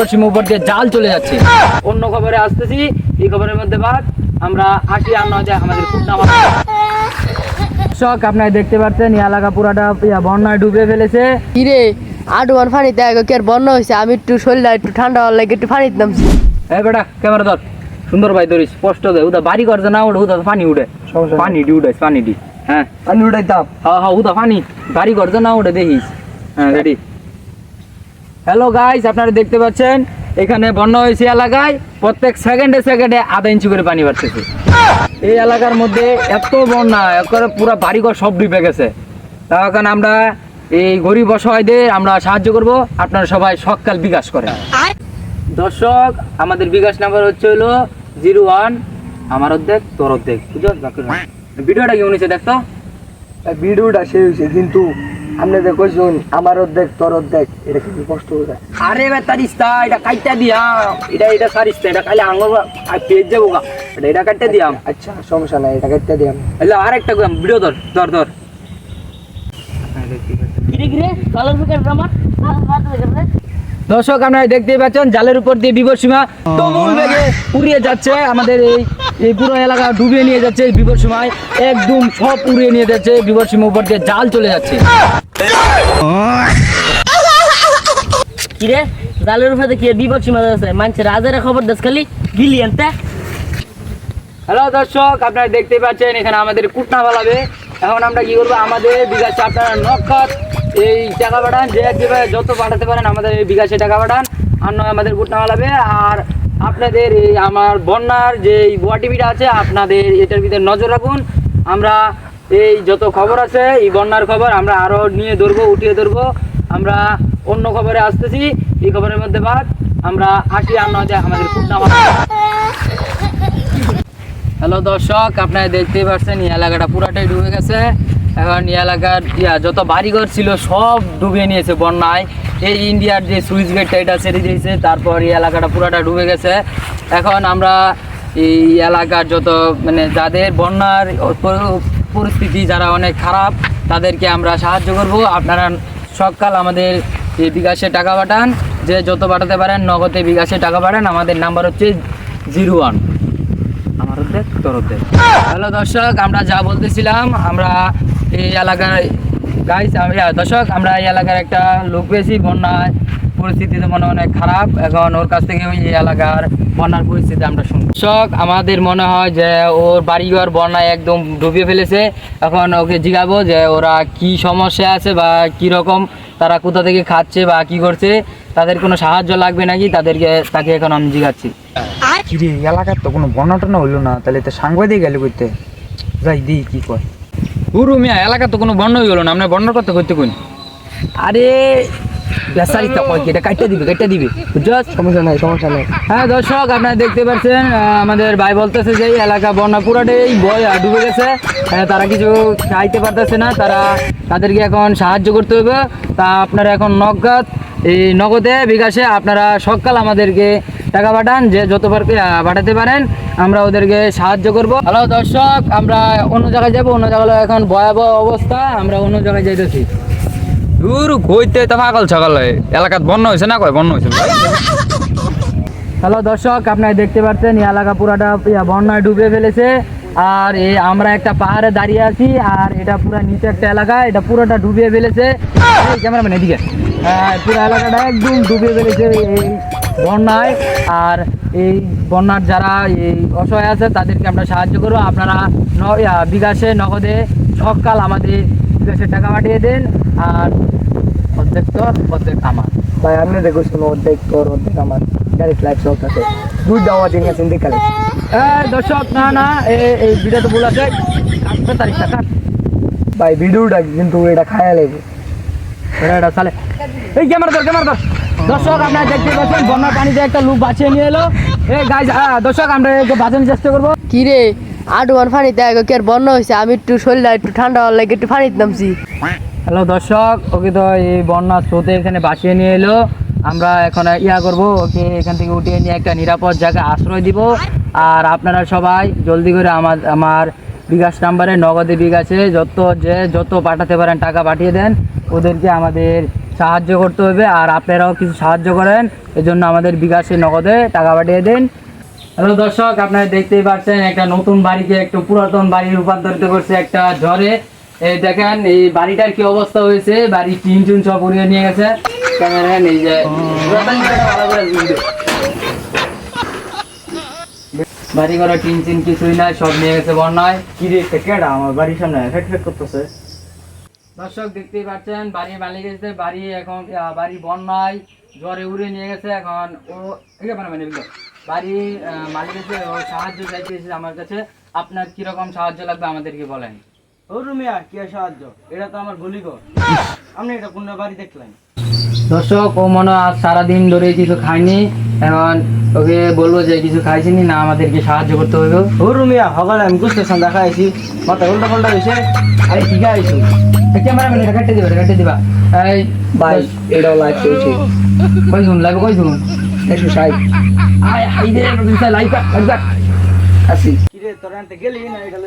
পশ্চিম উপর দিয়ে জাল চলে যাচ্ছে। অন্য খবরে আসতেছি, এই খবরের মধ্যে বাদ আমরা আসি আর নয় আমাদের দর্শক আপনারা দেখতে পাচ্ছেন এই এলাকা পুরাটা বন্যায় ডুবে ফেলেছে। কিরে আডুয়ান পানি দেখ কি আর বন্যা হয়েছে, আমি একটু শরীরটা একটু ঠান্ডা হওয়ার লাগে একটু পানিতে নামছি। হ্যাঁ বেটা ক্যামেরা ধর, সুন্দর ভাই ধরিস, স্পষ্ট দেয় উদা বাড়ি করছে না ওটা উদা পানি উঠে, পানি ডি উঠে পানি ডি, হ্যাঁ পানি উঠাইতাম, হ্যাঁ হ্যাঁ উদা পানি গাড়ি করছে না ওটা দেখিস, হ্যাঁ রেডি। হ্যালো গাইস, আপনারা দেখতে পাচ্ছেন এখানে বন্যা হয়েছে এলাকায়, প্রত্যেক সেকেন্ডে সেকেন্ডে আধা ইঞ্চি করে পানি বাড়তেছে। এই এলাকার মধ্যে এত বন্যা একবারে পুরো বাড়িঘর সব ডুবে গেছে। তখন আমরা এই গরিব অসহায়দের আমরা সাহায্য করব, আপনারা সবাই সকাল বিকাশ করেন। দর্শক আমাদের বিকাশ নাম্বার হচ্ছে হলো 01 আমার অর্ধেক তোর অর্ধেক, বুঝছো? ভিডিওটা কি উনিছে দেখতো, ভিডিওটা শেষ হয়েছে কিন্তু আপনি যে কইছেন আমার অর্ধেক তোর অর্ধেক, এটা কিন্তু কষ্ট হয়ে আরে বেতারিস্তা এটা কাইটা দিয়া, এটা সারিস্তা, এটা খালি আঙুল পেজ যাবো গা, এটা কাটতে দিয়াম। আচ্ছা সমস্যা নাই, এটা কাটতে দিয়াম। এলে আর একটা ভিডিও ধর ধর ধর। দর্শক আপনারা দেখতেই পাচ্ছেন জালের উপর দিয়ে বিপদসীমা তুমুল বেগে উড়িয়ে যাচ্ছে, আমাদের এই পুরো এলাকা ডুবিয়ে নিয়ে যাচ্ছে। বিপদসীমায় একদম সব উড়িয়ে নিয়ে যাচ্ছে, বিপদসীমার উপর দিয়ে জাল চলে যাচ্ছে। কিরে জালের উপরে কি বিপদসীমা আছে, মানুষের রাজারে খবর দেশ খালি গিলি আনতে। হ্যালো দর্শক আপনারা দেখতেই পাচ্ছেন এখানে আমাদের কুটনা বালাবে। এখন আমরা কি করবো, আমাদের বিকাশে আপনারা নগদ এই টাকা পাঠান, যে যেভাবে যত পাঠাতে পারেন আমাদের এই বিকাশে টাকা পাঠান, আর নয় আমাদের কুটনা বালাবে। আর আপনাদের এই আমার বন্যার যে টিভিটা আছে আপনাদের এটার ভিতরে নজর রাখুন। আমরা এই যত খবর আছে এই বন্যার খবর আমরা আরও নিয়ে ধরবো, উঠিয়ে ধরবো। আমরা অন্য খবরে আসতেছি, এই খবরের মধ্যে বাদ আমরা আসি আর নয় আমাদের কুটনা বালাবে। হ্যালো দর্শক আপনারা দেখতেই পাচ্ছেন এই এলাকাটা পুরাটাই ডুবে গেছে। এখন এই এলাকার যত বাড়িঘর ছিল সব ডুবিয়ে নিয়েছে বন্যায়। এই ইন্ডিয়ার যে সুইচ গেটটা এটা ছেড়ে দিয়েছে, তারপর এই এলাকাটা পুরাটা ডুবে গেছে। এখন আমরা এই এলাকার যত মানে যাদের বন্যার পরিস্থিতি যারা অনেক খারাপ তাদেরকে আমরা সাহায্য করব। আপনারা সকাল আমাদের এই বিকাশে টাকা পাঠান, যে যত পাঠাতে পারেন নগদে বিকাশে টাকা পাঠান। আমাদের নাম্বার হচ্ছে 01 আমার অর্ধেক তোর অর্ধেক। হ্যালো দর্শক আমরা যা বলতেছিলাম, আমরা এই এলাকার গাইস দর্শক আমরা এই এলাকার একটা লোক পেয়েছি, বন্যায় পরিস্থিতিতে মনে অনেক খারাপ। এখন ওর কাছ থেকে এই এলাকার বন্যার পরিস্থিতি আমরা শুনি। দর্শক আমাদের মনে হয় যে ওর বাড়িঘর বন্যায় একদম ডুবিয়ে ফেলেছে। এখন ওকে জিজ্ঞাবো যে ওরা কি সমস্যা আছে বা কি রকম, তারা কোথা থেকে খাচ্ছে বা কি করছে, তাদের কোনো সাহায্য লাগবে নাকি তাকে এখন আমি জিজ্ঞাচ্ছি। কিরে এলাকার তো কোনো বন্যা টন্যা হইলো না, তাহলে তো সাংবাদিক গেলে করতে যাই দি কি কয়। গুরু মিয়া এলাকা তো কোনো বন্যাই হলো না, আপনার বন্যার কথা করতে কোন? আরে বেসারিটা কয় কি, এটা কাটতে দিবে বুঝছো? সমস্যা নাই সমস্যা নাই। হ্যাঁ দর্শক আপনারা দেখতে পাচ্ছেন আমাদের ভাই বলতেছে যে এলাকা বন্যা পুরাটাই ডুবে গেছে, তারা কিছু খাইতে পারতেছে না, তাদেরকে এখন সাহায্য করতে হবে। তা আপনারা এখন নগদে বিকাশে আপনারা সকাল আমাদেরকে টাকা পাঠান, যে যতবার পাঠাতে পারেন আমরা ওদেরকে সাহায্য করব। হ্যালো দর্শক আমরা অন্য জায়গায় যাবো, অন্য জায়গায় এখন ভয়াবহ অবস্থা, আমরা অন্য জায়গায় যাইতেছি। দূর কইতে তো পাগল ছাগল এলাকাত বন্যা হয়েছে না, কয় বন্যা হয়েছে। হ্যালো দর্শক আপনারা দেখতে পাচ্ছেন এই এলাকা পুরাটা বন্যায় ডুবে ফেলেছে। আর আমরা একটা পাহাড়ে দাঁড়িয়ে আছি, আর এটা পুরো নিচে একটা এলাকা, এটা পুরোটা ডুবিয়ে ফেলেছে। ক্যামেরাম্যান এদিকে, পুরো এলাকাটা একদম ডুবিয়ে ফেলেছে এই বন্যায়। আর এই বন্যার যারা এই অসহায় আছে তাদেরকে আমরা সাহায্য করবো। আপনারা বিকাশে নগদে সকাল আমাদের বিকাশে টাকা পাঠিয়ে দেন। আর অর্ধেক তোর অর্ধেক আমার। ভাই আপনি দেখো শুনো, অর্ধেক তোর অর্ধেক আমার, ডাইরেক্ট লাইভ চলতেছে, দুধ দেওয়া দিন আছেন দেখালে। দর্শক না এই ভিডিও তো ভুল আছে, তারিখটা কাট ভাই ভিডিওটা কিন্তু এটা খায়া লাগবে, এটা চালে এই ক্যামেরা ধর। দর্শক আপনারা দেখতে পাচ্ছেন বন্যার পানিতে একটা লোক বাঁচিয়ে নিয়ে এলো। গাইজ দর্শক আমরা একটু বাঁচানোর চেষ্টা করবো। কিরে আডুয়ান পানি দেখ কি আর বন্যা হয়েছে, আমি একটু শরীরটা একটু ঠান্ডা হওয়ার লাগে একটু পানিতে নামছি। হ্যালো দর্শক, ওকে তো এই বন্যার স্রোতে এখানে বাঁচিয়ে নিয়ে এলো। আমরা এখন করব, ওকে এখান থেকে উঠিয়ে নিয়ে একটা নিরাপদ জায়গায় আশ্রয় দিব। আর আপনারা সবাই জলদি করে আমার বিকাশ নাম্বারে নগদে বিকাশে যত পাঠাতে পারেন টাকা পাঠিয়ে দেন, ওদেরকে আমাদের সাহায্য করতে হবে, আর আপনারাও কিছু সাহায্য করেন, এজন্য আমাদের বিকাশে নগদে টাকা পাঠিয়ে দিন। হ্যালো দর্শক, আপনারা দেখতেই পাচ্ছেন একটা নতুন বাড়িকে একটু পুরাতন বাড়ি রূপান্তরিত করছে একটা ঝড়ে। এই দেখেন এই বাড়িটার কি অবস্থা হয়েছে, বাড়ি টিন টুন সব উড়িয়ে নিয়ে গেছে। ক্যামেরা এই যে পুরাতন বাড়িটা ভালো করে zoom দে। বাড়ি ঘরে টিন টিন কিছুই নাই, সব নিয়ে গেছে বন্যায়। কি রে কেডা আমার বাড়ির সামনে ফেট ফেট করতেছে? দর্শক দেখতেই পাচ্ছেন বাড়ির মালিক এসেছে, বাড়ি এখন বাড়ি বন্যায় জ্বরে উড়ে নিয়ে গেছে। এখন ও মানে বাড়ি মালিক এসে ও সাহায্য চাইতে এসেছে আমার কাছে। আপনার কিরকম সাহায্য লাগবে আমাদেরকে বলেন। ও রুমিয়া কি আর সাহায্য, এটা তো আমার গলিঘর। আপনি এটা কোন বাড়ি দেখলেন? দর্শক ও মনে হয় আজ সারাদিন ধরে কিছু খায়নি, এখন ওকে বলবো যে কিছু খাইছিনি না, আমাদেরকে সাহায্য করতে হবে। ও রুমিয়া সকালে আমি গুস্তেশন দেখা আইছি, মাথা উল্টা পাল্টা হয়েছে। আরে ঠিক আছে, ক্যামেরাম্যান এটা কেটে দিবা। এই ভাই এটাও লাইভ চলছে। কই শুন লাগবে, কই শুন 160 আয় হাই দে লাইক আসি। কি রে তোরা আনতে গেলি না? এটা